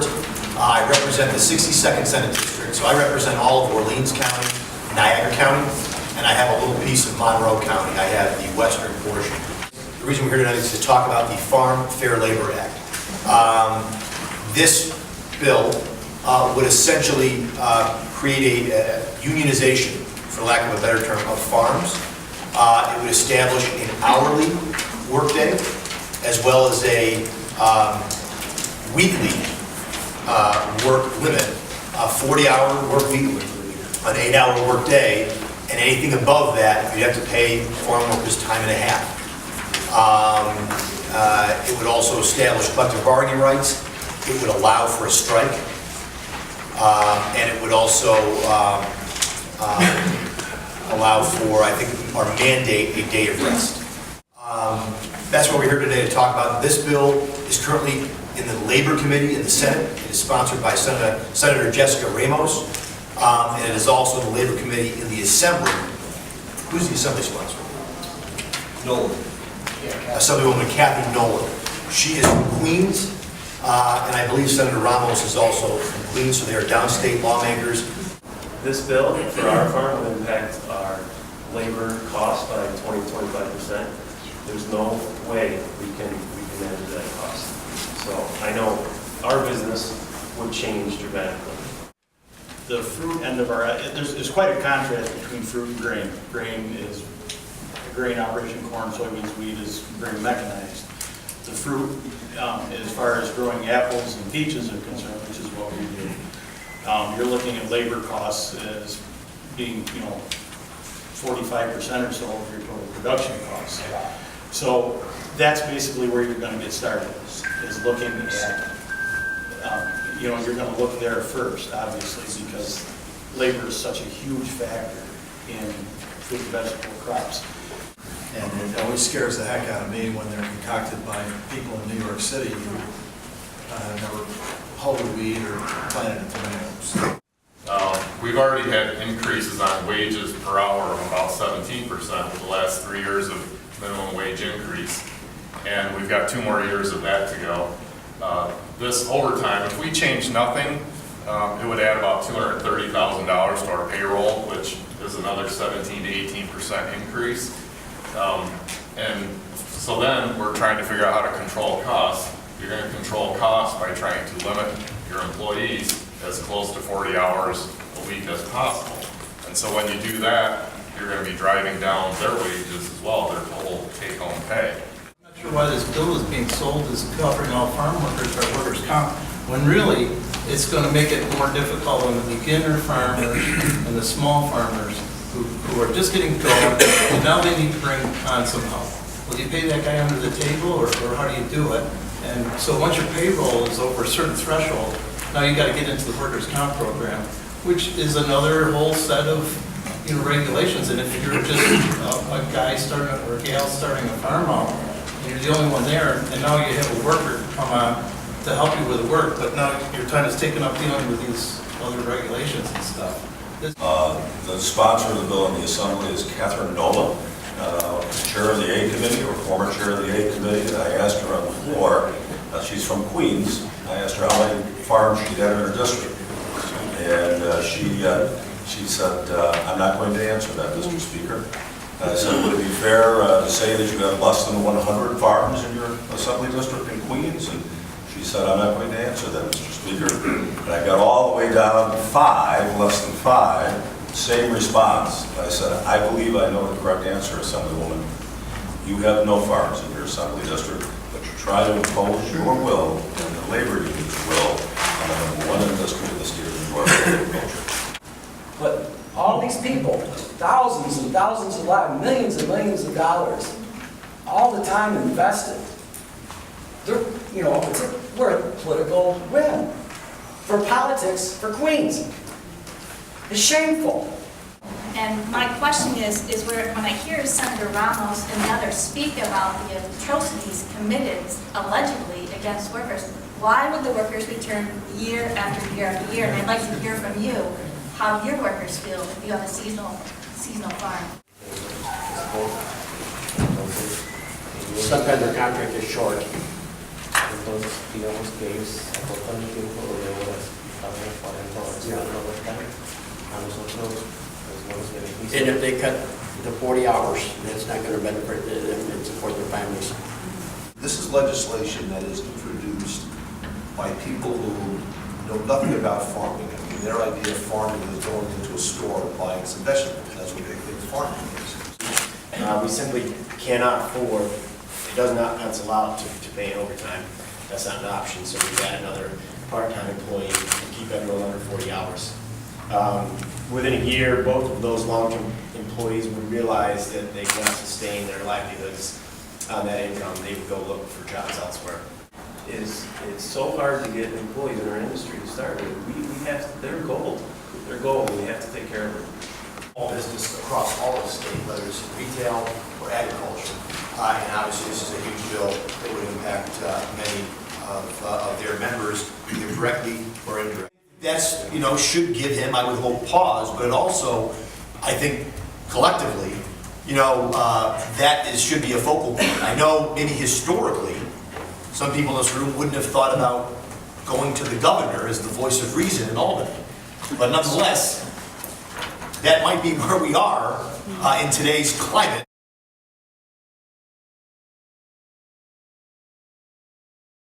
Court. I represent the 62nd Senate District, so I represent all of Orleans County, Niagara County, and I have a little piece of Monroe County. I have the western portion. The reason we're here tonight is to talk about the Farm Fair Labor Act. This bill would essentially create a unionization, for lack of a better term, of farms. It would establish an hourly workday as well as a weekly work limit, a 40-hour work week, an 8-hour work day, and anything above that, you'd have to pay farm workers time and a half. It would also establish collective bargaining rights. It would allow for a strike, and it would also allow for, I think, or mandate a day of rest. That's what we're here today to talk about. This bill is currently in the Labor Committee in the Senate. It is sponsored by Senator Jessica Ramos, and it is also in the Labor Committee in the Assembly. Who's the Assembly sponsor? Nolan. Assemblywoman Kathy Nolan. She is from Queens, and I believe Senator Ramos is also from Queens, so they are downstate lawmakers. This bill for our farm will impact our labor costs by 20-25%. There's no way we can manage that cost. So I know our business would change dramatically. The fruit end of our, there's quite a contrast between fruit and grain. Grain is grain operation, corn, soybeans, wheat is very mechanized. The fruit, as far as growing apples and peaches are concerned, which is what we do, you're looking at labor costs as being, 45% or so of your total production costs. So that's basically where you're going to get started, is looking at, you're going to look there first, obviously, because labor is such a huge factor in fruit and vegetable crops. And it always scares the heck out of me when they're concocted by people in New York City who never hulled a weed or planted tomatoes. We've already had increases on wages per hour of about 17% with the last 3 years of minimum wage increase. And we've got 2 more years of that to go. This overtime, if we change nothing, it would add about $230,000 to our payroll, which is another 17 to 18% increase. And so then we're trying to figure out how to control costs. You're going to control costs by trying to limit your employees as close to 40 hours a week as possible. And so when you do that, you're going to be driving down their wages as well, their total take-home pay. I'm not sure why this bill is being sold as covering all farm workers by workers' comp, when really it's going to make it more difficult on the beginner farmers and the small farmers who are just getting going, and now they need to bring on some help. Will you pay that guy under the table, or how do you do it? And so once your payroll is over a certain threshold, now you got to get into the workers' comp program, which is another whole set of regulations. And if you're just a guy starting or a gal starting a farm out, and you're the only one there, and now you have a worker come on to help you with the work, but now your time is taken up dealing with these other regulations and stuff. The sponsor of the bill in the Assembly is Catherine Nolan, chair of the A Committee, or former chair of the A Committee. I asked her on the floor, she's from Queens, I asked her how many farms she had in her district. And she said, I'm not going to answer that, Mr. Speaker. I said, would it be fair to say that you have less than 100 farms in your Assembly district in Queens? And she said, I'm not going to answer that, Mr. Speaker. And I got all the way down to 5, less than 5, same response. I said, I believe I know the correct answer, Assemblywoman. You have no farms in your Assembly district, but you try to impose your will and the labor union's will on the number 1 industry in the state of New York, agriculture. But all these people, thousands and thousands of lives, millions and millions of dollars, all the time invested, we're a political win for politics for Queens. It's shameful. And my question is where when I hear Senator Ramos and the others speak about the atrocities committed allegedly against workers, why would the workers return year after year after year? And I'd like to hear from you how your workers feel if you have a seasonal farm. Sometimes their contract is short. pues, digamos que ellos aportan el tiempo de horas y pagan 40 horas por la overtime. A nosotros pues, no nos beneficia. And if they cut to 40 hours, that's not going to benefit them and support their families. This is legislation that is introduced by people who know nothing about farming. I mean, their idea of farming is going into a store and buying some vegetables. That's what they think farming is. We simply cannot afford, it does not pencil out to pay overtime. That's not an option, so we've got another part-time employee to keep everyone under 40 hours. Within a year, both of those long-term employees would realize that they cannot sustain their livelihoods on that income. They would go look for jobs elsewhere. It's so hard to get employees in our industry to start with. We have, they're gold. They're gold, and we have to take care of them. All business across all of the state, whether it's retail or agriculture. And obviously, this is a huge bill that would impact many of their members, either directly or indirectly. That's, should give him, I would hope, pause, but it also, I think, collectively, should be a focal point. I know maybe historically, some people in this room wouldn't have thought about going to the governor as the voice of reason in Albany. But nonetheless, that might be where we are in today's climate.